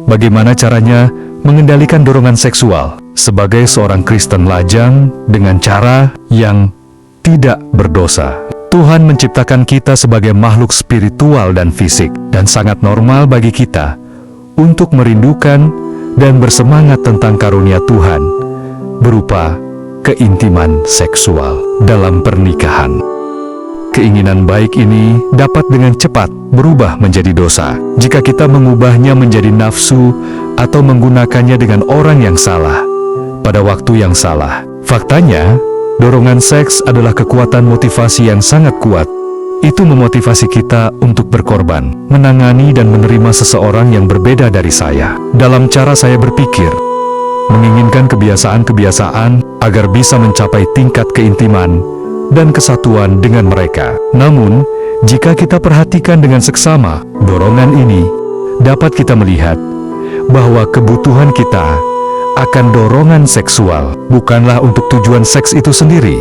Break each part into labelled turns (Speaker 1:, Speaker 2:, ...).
Speaker 1: Bagaimana caranya mengendalikan dorongan seksual sebagai seorang Kristen lajang dengan cara yang tidak berdosa? Tuhan menciptakan kita sebagai makhluk spiritual dan fisik, dan sangat normal bagi kita untuk merindukan dan bersemangat tentang karunia Tuhan berupa keintiman seksual dalam pernikahan. Keinginan baik ini dapat dengan cepat berubah menjadi dosa jika kita mengubahnya menjadi nafsu atau menggunakannya dengan orang yang salah pada waktu yang salah. Faktanya, dorongan seks adalah kekuatan motivasi yang sangat kuat. Itu memotivasi kita untuk berkorban, menangani dan menerima seseorang yang berbeda dari saya. Dalam cara saya berpikir, menginginkan kebiasaan-kebiasaan agar bisa mencapai tingkat keintiman dan kesatuan dengan mereka. Namun, jika kita perhatikan dengan seksama, dorongan ini dapat kita melihat bahwa kebutuhan kita akan dorongan seksual bukanlah untuk tujuan seks itu sendiri,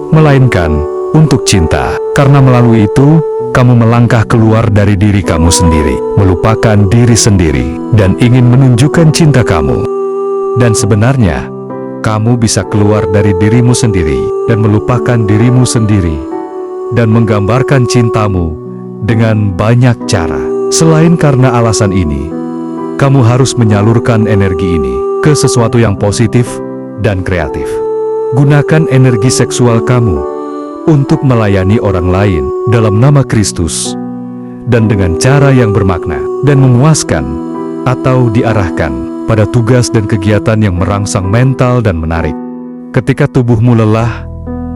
Speaker 1: melainkan untuk cinta. Karena melalui itu, kamu melangkah keluar dari diri kamu sendiri, melupakan diri sendiri, dan ingin menunjukkan cinta kamu. Dan sebenarnya, kamu bisa keluar dari dirimu sendiri dan melupakan dirimu sendiri, dan menggambarkan cintamu dengan banyak cara. Selain karena alasan ini, kamu harus menyalurkan energi ini ke sesuatu yang positif dan kreatif. Gunakan energi seksual kamu untuk melayani orang lain dalam nama Kristus, dan dengan cara yang bermakna dan memuaskan, atau diarahkan pada tugas dan kegiatan yang merangsang mental dan menarik. Ketika tubuhmu lelah,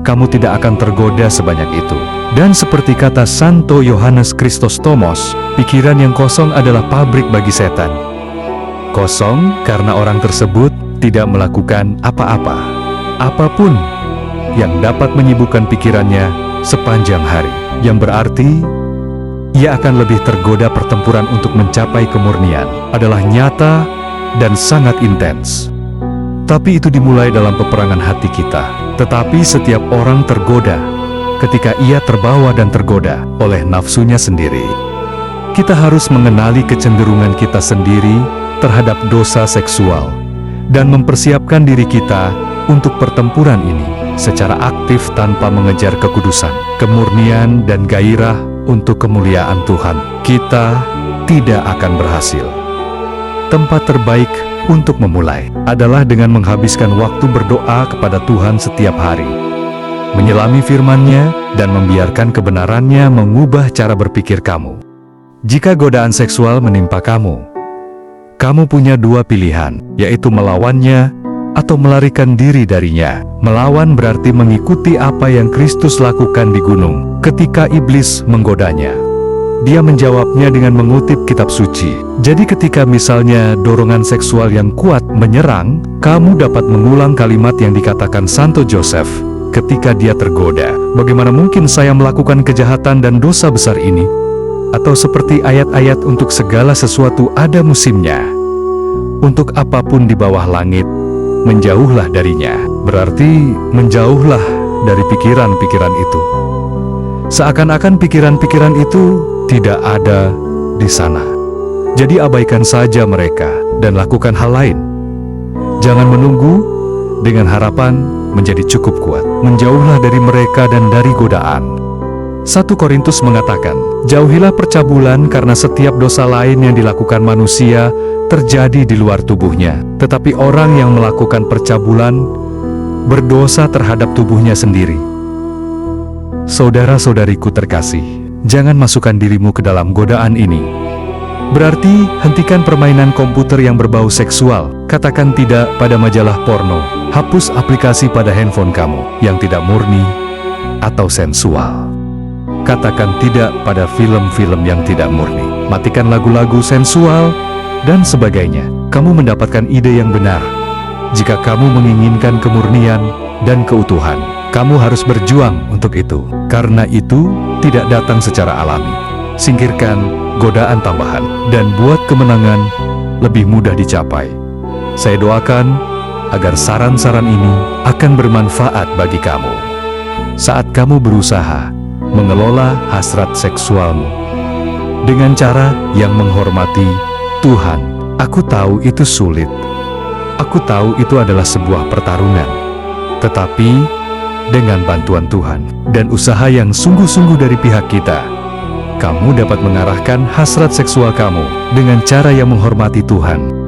Speaker 1: kamu tidak akan tergoda sebanyak itu. Dan seperti kata Santo Yohanes Krisostomos, pikiran yang kosong adalah pabrik bagi setan. Kosong karena orang tersebut tidak melakukan apa-apa, apapun yang dapat menyibukkan pikirannya sepanjang hari, yang berarti ia akan lebih tergoda. Pertempuran untuk mencapai kemurnian adalah nyata dan sangat intens. Tapi itu dimulai dalam peperangan hati kita. Tetapi setiap orang tergoda ketika ia terbawa dan tergoda oleh nafsunya sendiri. Kita harus mengenali kecenderungan kita sendiri terhadap dosa seksual dan mempersiapkan diri kita untuk pertempuran ini secara aktif tanpa mengejar kekudusan, kemurnian, dan gairah untuk kemuliaan Tuhan. Kita tidak akan berhasil. Tempat terbaik untuk memulai adalah dengan menghabiskan waktu berdoa kepada Tuhan setiap hari, menyelami firman-Nya, dan membiarkan kebenarannya mengubah cara berpikir kamu. Jika godaan seksual menimpa kamu, kamu punya dua pilihan, yaitu melawannya atau melarikan diri darinya. Melawan berarti mengikuti apa yang Kristus lakukan di gunung ketika iblis menggodanya. Dia menjawabnya dengan mengutip kitab suci. Jadi ketika misalnya dorongan seksual yang kuat menyerang, kamu dapat mengulang kalimat yang dikatakan Santo Joseph ketika dia tergoda. Bagaimana mungkin saya melakukan kejahatan dan dosa besar ini? Atau seperti ayat-ayat untuk segala sesuatu ada musimnya. Untuk apapun di bawah langit, menjauhlah darinya. Berarti menjauhlah dari pikiran-pikiran itu. Seakan-akan pikiran-pikiran itu tidak ada di sana. Jadi abaikan saja mereka dan lakukan hal lain. Jangan menunggu dengan harapan menjadi cukup kuat. Menjauhlah dari mereka dan dari godaan. 1 Korintus mengatakan, jauhilah percabulan karena setiap dosa lain yang dilakukan manusia terjadi di luar tubuhnya. Tetapi orang yang melakukan percabulan berdosa terhadap tubuhnya sendiri. Saudara-saudariku terkasih, jangan masukkan dirimu ke dalam godaan ini. Berarti hentikan permainan komputer yang berbau seksual. Katakan tidak pada majalah porno. Hapus aplikasi pada handphone kamu yang tidak murni atau sensual. Katakan tidak pada film-film yang tidak murni. Matikan lagu-lagu sensual dan sebagainya. Kamu mendapatkan ide yang benar. Jika kamu menginginkan kemurnian dan keutuhan, kamu harus berjuang untuk itu. Karena itu tidak datang secara alami. Singkirkan godaan tambahan dan buat kemenangan lebih mudah dicapai. Saya doakan agar saran-saran ini akan bermanfaat bagi kamu saat kamu berusaha mengelola hasrat seksualmu dengan cara yang menghormati Tuhan Aku tahu itu sulit. Aku tahu itu adalah sebuah pertarungan. Tetapi, dengan bantuan Tuhan dan usaha yang sungguh-sungguh dari pihak kita, kamu dapat mengarahkan hasrat seksual kamu dengan cara yang menghormati Tuhan.